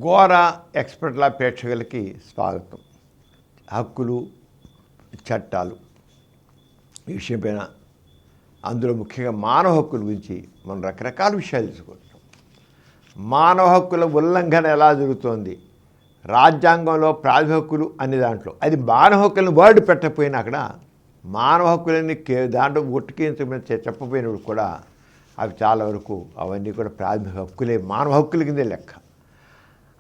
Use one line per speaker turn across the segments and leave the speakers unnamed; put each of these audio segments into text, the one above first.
గోరా ఎక్స్పర్ట్ల ప్రేక్షకులకి స్వాగతం. హక్కులు చట్టాలు ఈ విషయం పైన, అందులో ముఖ్యంగా మానవ హక్కుల గురించి మనం రకరకాల విషయాలు తెలుసుకుంటాం. మానవ హక్కుల ఉల్లంఘన ఎలా జరుగుతోంది, రాజ్యాంగంలో ప్రాథమిక హక్కులు అనే దాంట్లో అది మానవ హక్కులను వర్డ్ పెట్టకపోయినా అక్కడ మానవ హక్కులని దాంట్లో ఉట్టికించమని చెప్పపోయినప్పుడు కూడా అవి చాలా వరకు అవన్నీ కూడా ప్రాథమిక హక్కులే, మానవ హక్కుల కిందే లెక్క.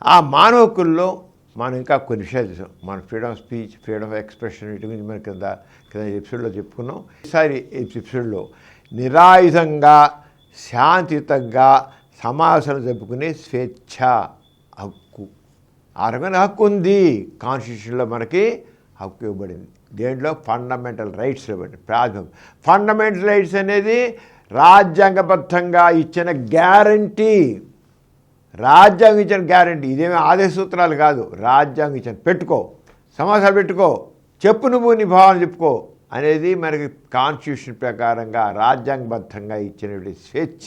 ఆ మానవ హక్కుల్లో మనం ఇంకా కొన్ని విషయాలు చూసాం. మన freedom of speech, freedom of expression వీటి గురించి మనం కింద ఎపిసోడ్లో చెప్పుకున్నాం. ఈసారి ఎపిసోడ్లో నిరాయుధంగా శాంతియుతంగా సమావేశాలు జరుపుకునే స్వేచ్ఛ హక్కు, ఆ రకమైన హక్కు ఉంది. కాన్స్టిట్యూషన్లో మనకి హక్కు ఇవ్వబడింది. దేంట్లో ఫండమెంటల్ రైట్స్ ఇవ్వబడింది. ప్రాథమిక ఫండమెంటల్ రైట్స్ అనేది రాజ్యాంగబద్ధంగా ఇచ్చిన గ్యారంటీ, రాజ్యాంగం ఇచ్చిన గ్యారంటీ. ఇదేమీ ఆదేశ సూత్రాలు కాదు, రాజ్యాంగం ఇచ్చిన. పెట్టుకో, సమాసాలు పెట్టుకో, చెప్పు, నువ్వు నీ భావన చెప్పుకో అనేది మనకి కాన్స్టిట్యూషన్ ప్రకారంగా రాజ్యాంగబద్ధంగా ఇచ్చినటువంటి స్వేచ్ఛ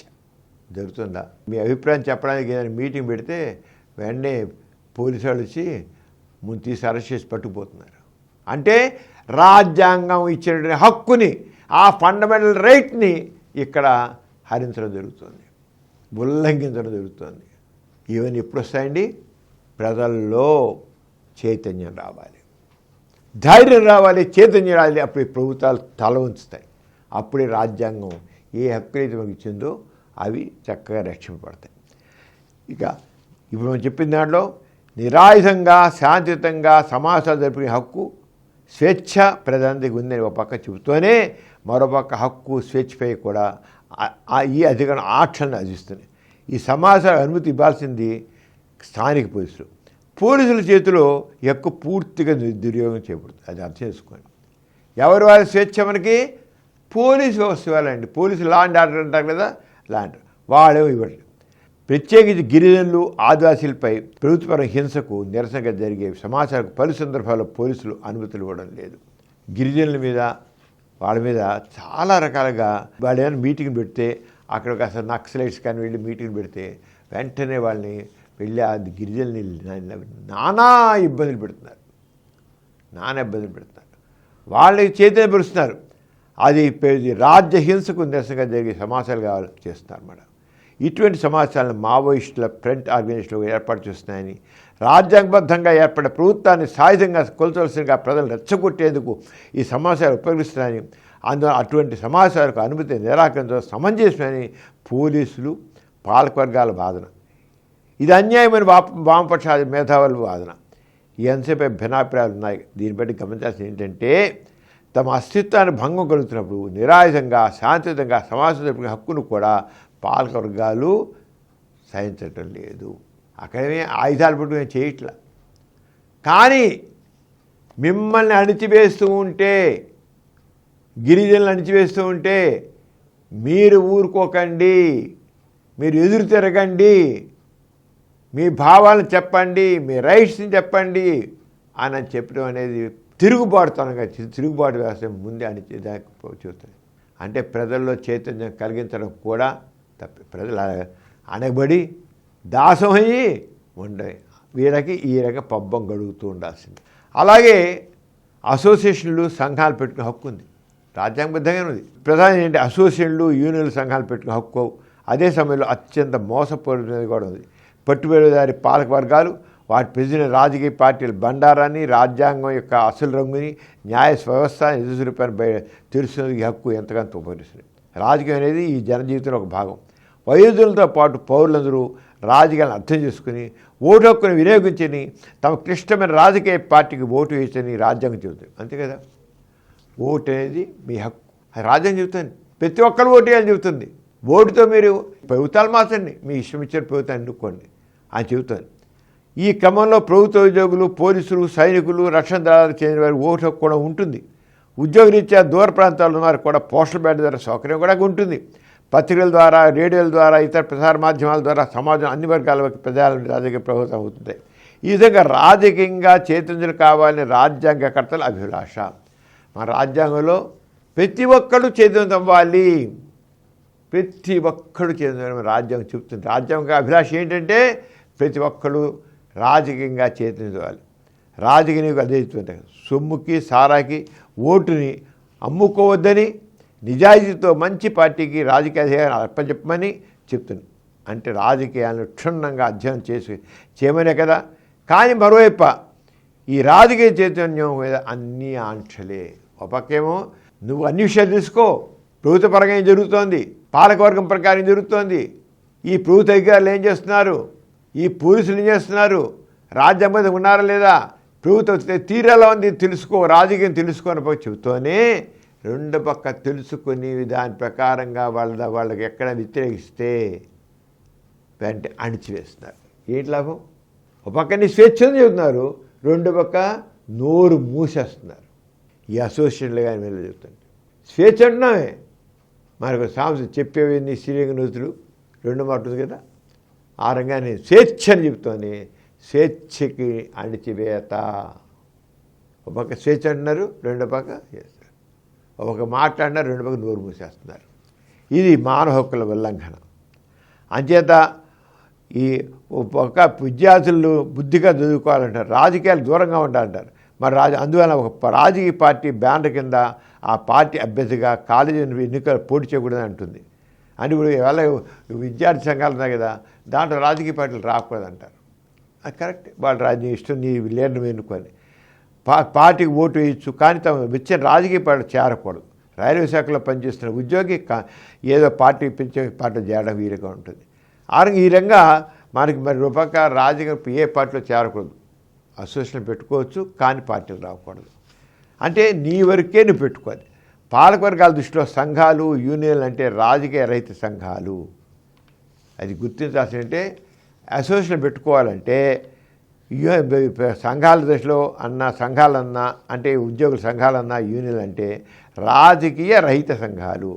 జరుగుతుందా? మీ అభిప్రాయం చెప్పడానికి ఏదైనా మీటింగ్ పెడితే వెంటనే పోలీసు వాళ్ళు వచ్చి ముందు తీసి అరెస్ట్ చేసి పట్టుకుపోతున్నారు. అంటే రాజ్యాంగం ఇచ్చినటువంటి హక్కుని, ఆ ఫండమెంటల్ రైట్ని ఇక్కడ హరించడం జరుగుతుంది, ఉల్లంఘించడం జరుగుతుంది. ఇవన్నీ ఎప్పుడు వస్తాయండి? ప్రజల్లో చైతన్యం రావాలి, ధైర్యం రావాలి, చైతన్యం రావాలి. అప్పుడు ప్రభుత్వాలు తల ఉంచుతాయి. అప్పుడే రాజ్యాంగం ఏ హక్కులైతే మాకు ఇచ్చిందో అవి చక్కగా రక్షింపబడతాయి. ఇక ఇప్పుడు మనం చెప్పిన దాంట్లో నిరాయుధంగా శాంతియుతంగా సమావేశాలు జరిపే హక్కు, స్వేచ్ఛ ప్రజలందరికీ ఉందని ఒక పక్క చెబుతూనే మరోపక్క హక్కు స్వేచ్ఛపై కూడా ఈ అధికారం ఆక్షలను అందిస్తున్నాయి. ఈ సమావేశాల అనుమతి ఇవ్వాల్సింది స్థానిక పోలీసులు. పోలీసుల చేతిలో ఈ హక్కు పూర్తిగా దుర్యోగం చేయబడుతుంది. అది అర్థం చేసుకోండి. ఎవరి వారి స్వేచ్ఛ మనకి పోలీసు వ్యవస్థ ఇవ్వాలండి. పోలీసు లా అండ్ ఆర్డర్ అంటారు కదా, లా అండ్ వాళ్ళేమో ఇవ్వట్లేదు. ప్రత్యేకించి గిరిజనులు, ఆదివాసీలపై ప్రభుత్వపర హింసకు నిరసనగా జరిగే సమాచారకు పలు సందర్భాల్లో పోలీసులు అనుమతులు ఇవ్వడం లేదు. గిరిజనుల మీద, వాళ్ళ మీద చాలా రకాలుగా వాళ్ళు ఏమైనా మీటింగ్ పెడితే, అక్కడ అసలు నక్సలైట్స్ కానీ వెళ్ళి మీటింగ్ పెడితే వెంటనే వాళ్ళని వెళ్ళి ఆ గిరిజనుల్ని నానా ఇబ్బందులు పెడుతున్నారు. వాళ్ళకి చైతన్యపరుస్తున్నారు. అది రాజ్య హింసకు నిరసనగా జరిగే సమావేశాలు కావాలి చేస్తున్నారు అన్నమాట. ఇటువంటి సమావేశాలను మావోయిస్టుల ఫ్రంట్ ఆర్గనైజేషన్లు ఏర్పాటు చేస్తున్నాయని, రాజ్యాంగబద్ధంగా ఏర్పడిన ప్రభుత్వాన్ని సాయుధంగా కొలచవలసినగా ప్రజలు రెచ్చగొట్టేందుకు ఈ సమావేశాలు ఉపయోగిస్తున్నాయని, అందువల్ల అటువంటి సమావేశాలకు అనుమతి నిరాకరించడం సమంజసమని పోలీసులు, పాలకవర్గాల వాదన. ఇది అన్యాయమైన వామపక్ష మేధావుల వాదన. ఈ అంశంపై భిన్నాభిప్రాయాలు ఉన్నాయి. దీన్ని బట్టి గమనించాల్సింది ఏంటంటే, తమ అస్తిత్వాన్ని భంగం కలుగుతున్నప్పుడు నిరాయుధంగా శాంతియుతంగా సమావేశం జరిపిన హక్కును కూడా పాలకవర్గాలు సహించటం లేదు. అక్కడమే ఆయుధాలు పట్టుకుని చేయట్లా. కానీ మిమ్మల్ని అణిచివేస్తూ ఉంటే, గిరిజనులు అణిచివేస్తూ ఉంటే మీరు ఊరుకోకండి, మీరు ఎదురు తిరగండి, మీ భావాలను చెప్పండి, మీ రైట్స్ని చెప్పండి అని చెప్పడం అనేది తిరుగుబాటుతనంగా, తిరుగుబాటు వ్యవస్థ ముందే అణిచేదానికి చూస్తుంది. అంటే ప్రజల్లో చైతన్యం కలిగించడం కూడా తప్పే. ప్రజలు అనబడి దాసం అయ్యి ఉండే వీళ్ళకి ఈ రకంగా పబ్బం గడుగుతూ ఉండాల్సింది. అలాగే అసోసియేషన్లు, సంఘాలు పెట్టుకునే హక్కు ఉంది, రాజ్యాంగబద్ధంగానే ఉంది. ప్రధానం ఏంటి, అసోసియేషన్లు, యూనియన్లు, సంఘాలు పెట్టుకునే హక్కు. అదే సమయంలో అత్యంత మోసపూరితమైనది కూడా ఉంది. పట్టుబడిదారి పాలక వర్గాలు వాటి ప్రెసిడెంట్ రాజకీయ పార్టీల బండారాన్ని, రాజ్యాంగం యొక్క అసలు రంగుని, న్యాయ వ్యవస్థ ఎదురుపైన తెలుసుకునే ఈ హక్కు ఎంతగానో ఉపకరిస్తుంది. రాజకీయం అనేది ఈ జనజీవితంలో ఒక భాగం. వయోధులతో పాటు పౌరులందరూ రాజకీయాలను అర్థం చేసుకుని ఓటు హక్కును వినియోగించని, తమ క్లిష్టమైన రాజకీయ పార్టీకి ఓటు వేయచ్చని రాజ్యాంగం చెబుతుంది. అంతే కదా, ఓటు అనేది మీ హక్కు, అది రాజ్యాంగం చెబుతుంది. ప్రతి ఒక్కరు ఓటు వేయాలని చెబుతుంది. ఓటుతో మీరు ప్రభుత్వాలు మార్చండి, మీ ఇష్టం ఇచ్చిన ప్రభుత్వాన్ని ఎన్నుకోండి అని చెబుతుంది. ఈ క్రమంలో ప్రభుత్వ ఉద్యోగులు, పోలీసులు, సైనికులు, రక్షణ దళాలకు చెందిన వారికి ఓటు హక్కు కూడా ఉంటుంది. ఉద్యోగరీత్యా దూర ప్రాంతాల్లో ఉన్న వారికి కూడా పోస్టల్ బ్యాలెట్ ద్వారా సౌకర్యం కూడా ఉంటుంది. పత్రికల ద్వారా, రేడియోల ద్వారా, ఇతర ప్రసార మాధ్యమాల ద్వారా సమాజం అన్ని వర్గాల ప్రజల రాజకీయ ప్రభుత్వం అవుతుంది. ఈ విధంగా రాజకీయంగా చైతన్యం కావాలని రాజ్యాంగకర్తల అభిలాష. మన రాజ్యాంగంలో ప్రతి ఒక్కరు చైతన్యం అవ్వాలి, ప్రతి ఒక్కడు చైతన్యం రాజ్యాంగం చెబుతుంది. రాజ్యాంగ అభిలాష ఏంటంటే ప్రతి ఒక్కరు రాజకీయంగా చేతినివ్వాలి. రాజకీయంగా అదే చెప్తుంటే సొమ్ముకి సారాకి ఓటుని అమ్ముకోవద్దని నిజాయితీతో మంచి పార్టీకి రాజకీయాలు అప్పచెప్పమని చెప్తుంది. అంటే రాజకీయాలను క్షుణ్ణంగా అధ్యయనం చేయమనే కదా. కానీ మరోవైపు ఈ రాజకీయ చైతన్యం మీద అన్నీ ఆంక్షలే. ఒక పక్కేమో నువ్వు అన్ని విషయాలు తెలుసుకో, ప్రభుత్వపరంగా ఏం జరుగుతోంది, పాలకవర్గం ప్రకారం జరుగుతోంది, ఈ ప్రభుత్వ అధికారులు ఏం చేస్తున్నారు, ఈ పోలీసులు ఏం చేస్తున్నారు, రాజ్యాంగం ఉన్నారా లేదా, ప్రభుత్వ తీరేలా ఉంది తెలుసుకో, రాజకీయం తెలుసుకొని చెబుతూనే రెండు పక్క తెలుసుకుని దాని ప్రకారంగా వాళ్ళకి ఎక్కడ వ్యతిరేకిస్తే వెంట అణిచివేస్తున్నారు. ఏంటి లాభం? ఒక పక్కని స్వేచ్ఛను చెబుతున్నారు, రెండు పక్క నోరు మూసేస్తున్నారు. ఈ అసోసియేషన్లు కానీ వీళ్ళు చెబుతుంది స్వేచ్ఛ అంటున్నామే, మనకు సాంస్కృతి చెప్పేవి శ్రీరంగ నూతులు రెండు మాటలు కదా. ఆ రంగాన్ని స్వేచ్ఛ అని చెబుతోంది, స్వేచ్ఛకి అణిచివేత. ఒక పక్క స్వేచ్ఛ అంటున్నారు, రెండు పక్క చేస్తారు. ఒక మాట్లాడినారు, రెండు పక్క నోరు మూసేస్తున్నారు. ఇది మానవ హక్కుల ఉల్లంఘన. అంచేత ఈ ఒక విద్యార్థులు బుద్ధిగా చదువుకోవాలంటారు, రాజకీయాలు దూరంగా ఉండాలంటారు. మరి అందువల్ల ఒక రాజకీయ పార్టీ బ్యానర్ కింద ఆ పార్టీ అభ్యర్థిగా కాలేజీ ఎన్నికలు పోటీ చేయకూడదని అంటుంది. అని ఇప్పుడు ఇవాళ విద్యార్థి సంఘాలు ఉన్నాయి కదా, దాంట్లో రాజకీయ పార్టీలు రాకూడదంటారు. అది కరెక్ట్, వాళ్ళ రాజకీయ ఇష్టం, నీ లీడర్ని ఎన్నుకొని పార్టీకి ఓటు వేయచ్చు, కానీ తమ ఇచ్చిన రాజకీయ పార్టీ చేరకూడదు. రైల్వే శాఖలో పనిచేస్తున్న ఉద్యోగి ఏదో పార్టీ పెంచే పార్టీ చేయడం వీలుగా ఉంటుంది. ఈ రంగా మనకి మరి రూపక రాజకీయ ఏ పార్టీలో చేరకూడదు, అసోసియేషన్ పెట్టుకోవచ్చు కానీ పార్టీలు రాకూడదు. అంటే నీ వరకే నువ్వు పెట్టుకోవాలి. పాలకవర్గాల దృష్టిలో సంఘాలు యూనియన్లు అంటే రాజకీయ రహిత సంఘాలు. అది గుర్తించాల్సిందంటే అసోసియేషన్ పెట్టుకోవాలంటే సంఘాల దశలో సంఘాలన్నా అంటే ఉద్యోగుల సంఘాలన్నా యూనియన్లు అంటే రాజకీయ రహిత సంఘాలు.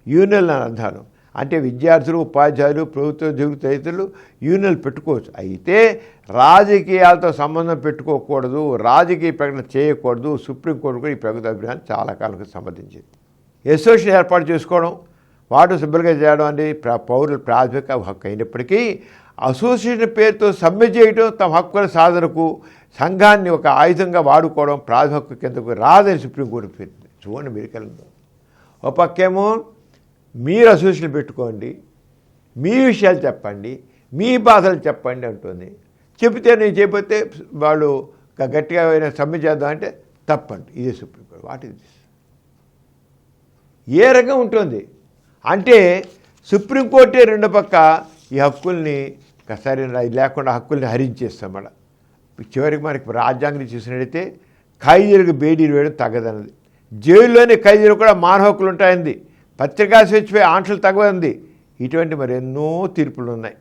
యూనియన్లు అని అర్థాలు అంటే విద్యార్థులు, ఉపాధ్యాయులు, ప్రభుత్వ ఉద్యోగులు తదితరులు యూనియన్లు పెట్టుకోవచ్చు. అయితే రాజకీయాలతో సంబంధం పెట్టుకోకూడదు, రాజకీయ ప్రకటన చేయకూడదు. సుప్రీంకోర్టు కూడా ఈ ప్రభుత్వ అభిప్రాయాన్ని చాలా కాలంగా సంబంధించింది. అసోసియేషన్ ఏర్పాటు చేసుకోవడం, వాటి సభ్యులుగా చేయడం అనేది పౌరుల ప్రాథమిక హక్కు అయినప్పటికీ అసోసియేషన్ పేరుతో సమ్మె చేయడం తమ హక్కుల సాధనకు సంఘాన్ని ఒక ఆయుధంగా వాడుకోవడం ప్రాథమిక హక్కు కిందకు రాదని సుప్రీంకోర్టు పెట్టింది. చూడండి మీరు కలిగిందో. ఒక పక్కేమో మీరు అసోసియేషన్ పెట్టుకోండి, మీ విషయాలు చెప్పండి, మీ బాధలు చెప్పండి అంటుంది. చెబితే నేను చెప్పితే వాళ్ళు గట్టిగా సమ్మె చేద్దాం అంటే తప్పండి. ఇదే సుప్రీంకోర్టు. What is this? ఏ రకం ఉంటుంది అంటే సుప్రీంకోర్టే రెండు పక్క ఈ హక్కుల్ని సరే లేకుండా హక్కుల్ని హరించేస్తాం. మన చివరికి మనకి రాజ్యాంగం చూసినట్టయితే ఖైదీలకు బేడీలు వేయడం తగ్గదన్నది, జైల్లోని ఖైదీలు కూడా మానవ హక్కులు ఉంటాయంది, పత్రికా స్వేచ్ఛపై ఆంక్షలు తగ్గదంది. ఇటువంటి మరి ఎన్నో తీర్పులు ఉన్నాయి.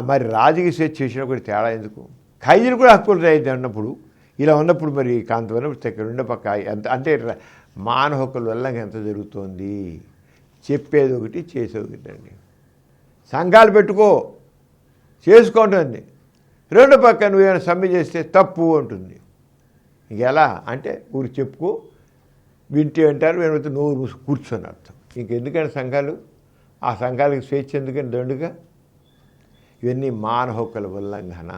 మరి రాజకీయ స్వేచ్ఛ విషయంలో కూడా తేడా ఎందుకు? ఖైదీలు కూడా హక్కులు రాయిద్ది అన్నప్పుడు ఇలా ఉన్నప్పుడు మరి కాంతవరం రెండో పక్క ఎంత అంటే మానవ హక్కుల వల్ల ఎంత జరుగుతోంది? చెప్పేది ఒకటి, చేసేది ఒకటి అండి. సంఘాలు పెట్టుకో, చేసుకుంటుంది, రెండో పక్క నువ్వేమైనా సమ్మె చేస్తే తప్పు ఉంటుంది. ఇంకెలా అంటే ఊరికి చెప్పుకో, వింటే అంటారు, వినకపోతే నువ్వు కూర్చొని అర్థం. ఇంకెందుకని సంఘాలు? ఆ సంఘాలకు స్వేచ్ఛ ఎందుకని దండుగా? ఇవన్నీ మానవ హక్కుల ఉల్లంఘన.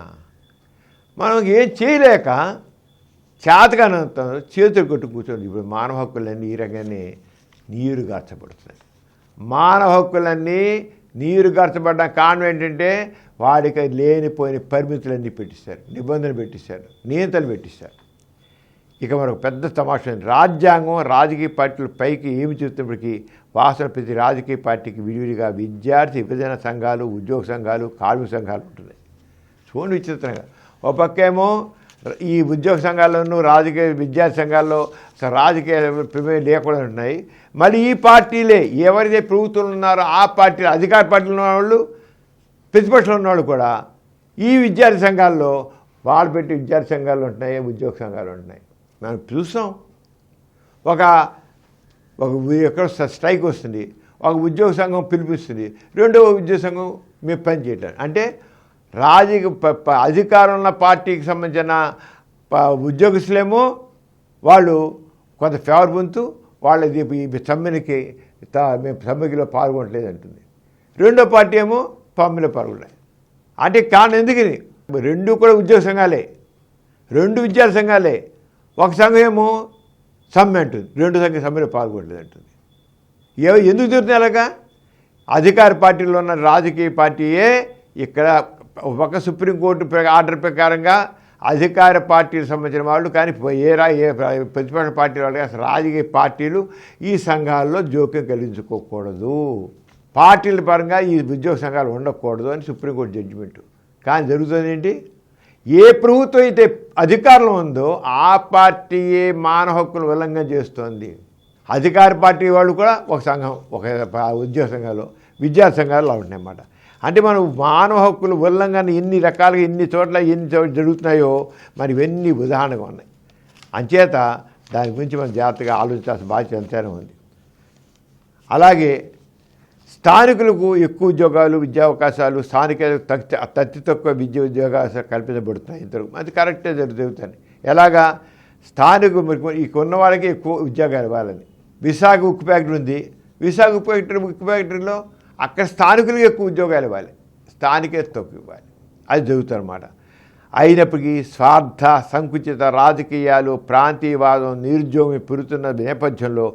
మనం ఏం చేయలేక చేతగానంత చేతులు కొట్టు కూర్చోండి. ఇప్పుడు మానవ హక్కులన్నీ ఈ రంగానే నీరు గార్చబడుతున్నాయి. మానవ హక్కులన్నీ నీరు గార్చబడ్డ కారణం ఏంటంటే వాడికి లేనిపోయిన పరిమితులన్నీ పెట్టిస్తారు, నిబంధనలు పెట్టిస్తారు, నియంత్రణలు పెట్టిస్తారు. ఇక మరొక పెద్ద తమాషా, రాజ్యాంగం రాజకీయ పార్టీల పైకి ఏమి చెబుతున్నప్పటికీ వాసన ప్రతి రాజకీయ పార్టీకి విడివిడిగా విద్యార్థి విభజన సంఘాలు, ఉద్యోగ సంఘాలు, కార్మిక సంఘాలు ఉంటున్నాయి. చూడండి విచిత్రంగా. ఒక పక్కేమో ఈ ఉద్యోగ సంఘాల్లోనూ రాజకీయ విద్యార్థి సంఘాల్లో రాజకీయ ప్రమేయం లేకుండా ఉంటున్నాయి. మళ్ళీ ఈ పార్టీలే ఎవరైతే ప్రభుత్వంలో ఉన్నారో ఆ పార్టీలు, అధికార పార్టీలు ఉన్నవాళ్ళు, ప్రతిపక్షంలో ఉన్నవాళ్ళు కూడా ఈ విద్యార్థి సంఘాల్లో వాళ్ళు పెట్టి విద్యార్థి సంఘాలు ఉంటున్నాయి, ఉద్యోగ సంఘాలు ఉంటున్నాయి. మనం చూసాం. ఒక ఎక్కడ స్ట్రైక్ వస్తుంది, ఒక ఉద్యోగ సంఘం పిలిపిస్తుంది, రెండవ ఉద్యోగ సంఘం మేము పని చేయటం అంటే అధికారం ఉన్న పార్టీకి సంబంధించిన ఉద్యోగస్తులేమో వాళ్ళు కొంత ఫేవర్ పొందుతూ వాళ్ళది ఈ సమ్మెకి మేము సమ్మెకిలో పాల్గొనట్లేదు అంటుంది. రెండో పార్టీ ఏమో సమ్మెలో పాల్గొన్నాయి. అంటే కారణం ఎందుకని? రెండు కూడా ఉద్యోగ సంఘాలే, రెండు విద్యార్థి సంఘాలే. ఒక సంఘం ఏమో సమ్మె అంటుంది, రెండు సంఘం సమ్మెలో పాల్గొనలేదు అంటుంది. ఎందుకు తిరుగుతుంది అలాగా? అధికార పార్టీలో ఉన్న రాజకీయ పార్టీయే ఇక్కడ ఒక సుప్రీంకోర్టు ఆర్డర్ ప్రకారంగా అధికార పార్టీలకు సంబంధించిన వాళ్ళు, కానీ ఏ ప్రతిపక్ష పార్టీల వాళ్ళు అసలు రాజకీయ పార్టీలు ఈ సంఘాల్లో జోక్యం కలిగించుకోకూడదు, పార్టీల పరంగా ఈ ఉద్యోగ సంఘాలు ఉండకూడదు అని సుప్రీంకోర్టు జడ్జిమెంట్. కానీ జరుగుతుంది ఏంటి? ఏ ప్రభుత్వం అయితే అధికారంలో ఉందో ఆ పార్టీయే మానవ హక్కులు ఉల్లంఘన చేస్తోంది. అధికార పార్టీ వాళ్ళు కూడా ఒక సంఘం, ఒక ఉద్యోగ సంఘాలు, విద్యార్థి సంఘాలు ఉంటున్నాయన్నమాట. అంటే మనం మానవ హక్కులు ఉల్లంఘన ఎన్ని రకాలుగా ఎన్ని చోట్ల జరుగుతున్నాయో మరి ఇవన్నీ ఉదాహరణగా ఉన్నాయి. అంచేత దాని గురించి మనం జాగ్రత్తగా ఆలోచించాల్సిన బాధ్యత ఎంతైనా ఉంది. అలాగే స్థానికులకు ఎక్కువ ఉద్యోగాలు, విద్యా అవకాశాలు, స్థానికులకు అతి తక్కువ విద్యా ఉద్యోగాలు కల్పించబడుతున్నాయి. ఇంతవరకు అది కరెక్టే జరుగుతుంది. ఎలాగా? స్థానికులు ఈ కొన్న వాళ్ళకి ఎక్కువ ఉద్యోగాలు ఇవ్వాలని. విశాఖ ఉక్కు ఫ్యాక్టరీ ఉంది, విశాఖ ఉక్కు ఫ్యాక్టరీలో అక్కడ స్థానికులకు ఎక్కువ ఉద్యోగాలు ఇవ్వాలి, స్థానికే తక్కువ ఇవ్వాలి. అది జరుగుతుందన్నమాట. అయినప్పటికీ స్వార్థ, సంకుచిత రాజకీయాలు, ప్రాంతీయవాదం, నిరుద్యోగం పెరుగుతున్న నేపథ్యంలో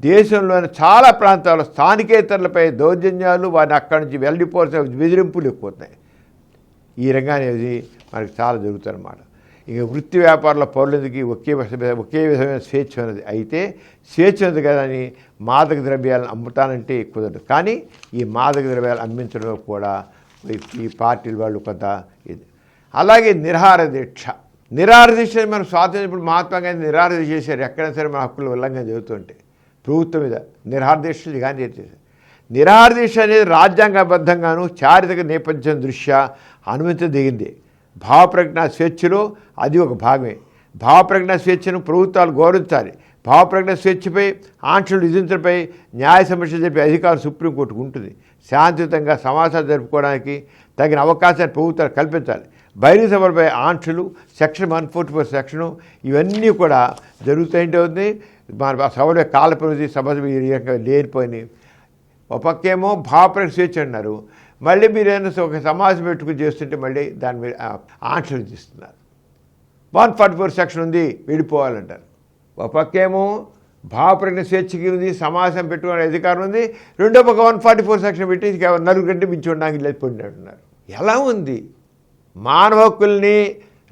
దేశంలోని చాలా ప్రాంతాల్లో స్థానికేతరులపై దౌర్జన్యాలు, వారిని అక్కడి నుంచి వెళ్ళిపోవాల్సిన బెదిరింపులు ఎక్కువవుతాయి. ఈ రంగానేది మనకు చాలా జరుగుతుందన్నమాట. ఇక వృత్తి వ్యాపారాల పౌరులందరికీ ఒకే విధమైన స్వేచ్ఛ ఉన్నది. అయితే స్వేచ్ఛ ఉంది కదా అని మాదక ద్రవ్యాలను అమ్ముతానంటే కుదరదు. కానీ ఈ మాదక ద్రవ్యాలు అమ్మించడంలో కూడా ఈ పార్టీల వాళ్ళు కొంత ఇది. అలాగే నిరాహార దీక్ష మనం స్వాతంత్రం ఇప్పుడు మహాత్మా గాంధీ నిరాహార దీక్ష చేశారు. ఎక్కడైనా సరే మన హక్కులు ఉల్లంఘన జరుగుతుంటే ప్రభుత్వం మీద నిరాహార దీక్ష గాంధీ చేశారు. నిరాహార దీక్ష అనేది రాజ్యాంగబద్ధంగాను చారిత్రక నేపథ్యం దృష్ట్యా అనుమతించదగింది. భావప్రకటన స్వేచ్ఛలో అది ఒక భాగమే. భావప్రకటన స్వేచ్ఛను ప్రభుత్వాలు గౌరవించాలి. భావప్రకటన స్వేచ్ఛపై ఆంక్షలు విధించడంపై న్యాయ సమస్య జరిపే అధికారం సుప్రీంకోర్టుకు ఉంటుంది. శాంతియుతంగా సమావేశాలు జరుపుకోవడానికి తగిన అవకాశాన్ని ప్రభుత్వాలు కల్పించాలి. బహిరంగ సభలపై ఆంక్షలు, సెక్షన్ 144 సెక్షను ఇవన్నీ కూడా జరుగుతాయంటే ఉంది. మన సభలో కాల పరిమితి సభ లేనిపోయినాయి. ఒక పక్కేమో భావప్రకటన స్వేచ్ఛ అన్నారు, మళ్ళీ మీరు ఏదైనా ఒక సమావేశం పెట్టుకుని చేస్తుంటే మళ్ళీ దాని మీద ఆంక్షలు విధిస్తున్నారు. 144 సెక్షన్ ఉంది, వెళ్ళిపోవాలంటారు. ఒక పక్కేమో భావప్రకటన స్వేచ్ఛకి ఉంది, సమావేశం పెట్టుకునే అధికారం ఉంది, రెండో పక్క 144 సెక్షన్ పెట్టి నలుగురు గంటే మించి ఉండడానికి లేదు పొందినట్టున్నారు. ఎలా ఉంది? మానవ హక్కుల్ని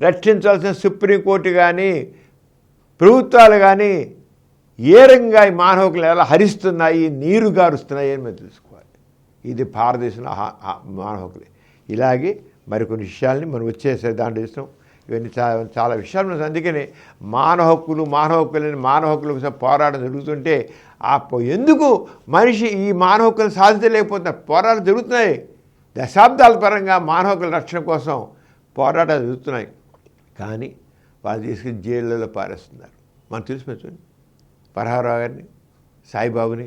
రక్షించాల్సిన సుప్రీంకోర్టు కానీ ప్రభుత్వాలు కానీ ఏ రంగా ఈ మానవ హక్కులు ఎలా హరిస్తున్నాయి, నీరు గారుస్తున్నాయి అని మనం తెలుసుకోవాలి. ఇది భారతదేశంలో మానవ హక్కులే. ఇలాగే మరికొన్ని విషయాల్ని మనం వచ్చేసరి దాంట్లో ఇస్తాం. ఇవన్నీ చాలా విషయాలు ఉన్నాయి. అందుకనే మానవ హక్కుల కోసం పోరాటం జరుగుతుంటే ఎందుకు మనిషి ఈ మానవ హక్కులను సాధించలేకపోతున్నారు? పోరాటాలు జరుగుతున్నాయి. దశాబ్దాల పరంగా మానవ హక్కుల రక్షణ కోసం పోరాటాలు జరుగుతున్నాయి. కానీ వాళ్ళు తీసుకుని జైళ్ళలో పారేస్తున్నారు. మనం తెలిసిపోతుంది పరహారావు గారిని, సాయిబాబుని,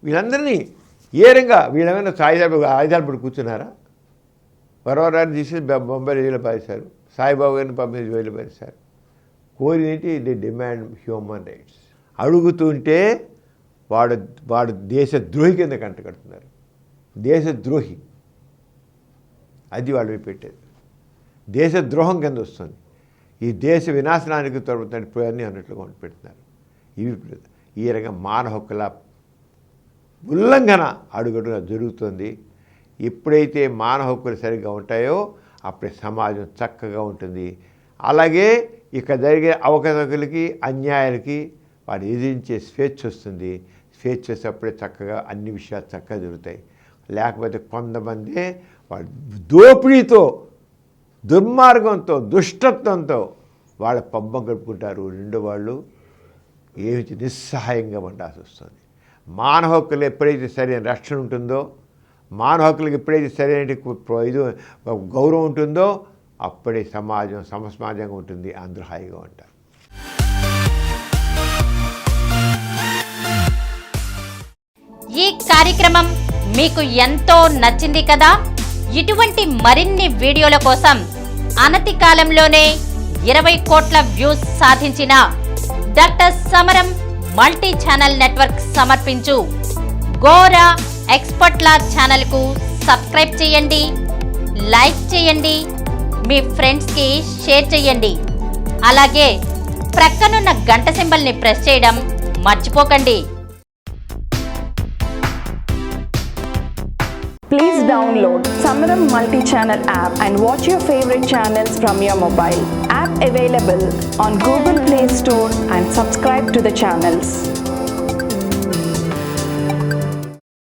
వీళ్ళందరినీ ఏ రంగా వీళ్ళేమైనా ఆయుధాలు పడి కూర్చున్నారా? పరహారావుని తీసి బొంబాయి జైల్లో పారేశారు, సాయిబాబు గారిని పంపించి జైల్లో పారేశారు. కోరినేంటి? The demand human rights. అడుగుతుంటే వాడు దేశద్రోహి కింద కంటకడుతున్నారు. దేశద్రోహి అది వాళ్ళు పెట్టేది. దేశద్రోహం కింద వస్తుంది. ఈ దేశ వినాశనానికి తోడుతాడు అన్నీ అన్నట్లుగా పెడుతున్నారు. ఇవి ఈ రకంగా మానవ హక్కుల ఉల్లంఘన అడుగడుగునా జరుగుతుంది. ఎప్పుడైతే మానవ హక్కులు సరిగ్గా ఉంటాయో అప్పుడే సమాజం చక్కగా ఉంటుంది. అలాగే ఇక జరిగే అవకతవకలకి, అన్యాయాలకి వాడు ఎదిరించే స్వేచ్ఛ వస్తుంది. స్వేచ్ఛ వస్తేప్పుడే చక్కగా అన్ని విషయాలు చక్కగా జరుగుతాయి. లేకపోతే కొంతమంది వాళ్ళు దోపిడీతో, దుర్మార్గంతో, దుష్టత్వంతో వాళ్ళ పబ్బం గడుపుకుంటారు. రెండో వాళ్ళు ఏమి నిస్సహాయంగా ఉండాల్సి వస్తుంది. మానవ హక్కులు ఎప్పుడైతే సరైన రక్షణ ఉంటుందో, మానవ హక్కులకు ఎప్పుడైతే సరైన ఇది గౌరవం ఉంటుందో అప్పుడే సమాజం సమసమాజంగా ఉంటుంది, అందరూ హాయిగా ఉంటారు.
ఈ కార్యక్రమం మీకు ఎంతో నచ్చింది కదా? ఇటువంటి మరిన్ని వీడియోల కోసం అనతి కాలంలోనే 20 కోట్ల వ్యూస్ సాధించిన డాక్టర్ సమరం మల్టీ ఛానల్ నెట్వర్క్ సమర్పించు గోరా ఎక్స్పర్ట్ల ఛానల్కు సబ్స్క్రైబ్ చేయండి, లైక్ చేయండి, మీ ఫ్రెండ్స్కి షేర్ చేయండి. అలాగే ప్రక్కనున్న గంట సింబల్ని ప్రెస్ చేయడం మర్చిపోకండి.
Please download Samaram multi-channel app and watch your favorite channels from your mobile. App available on Google Play Store and subscribe to the channels.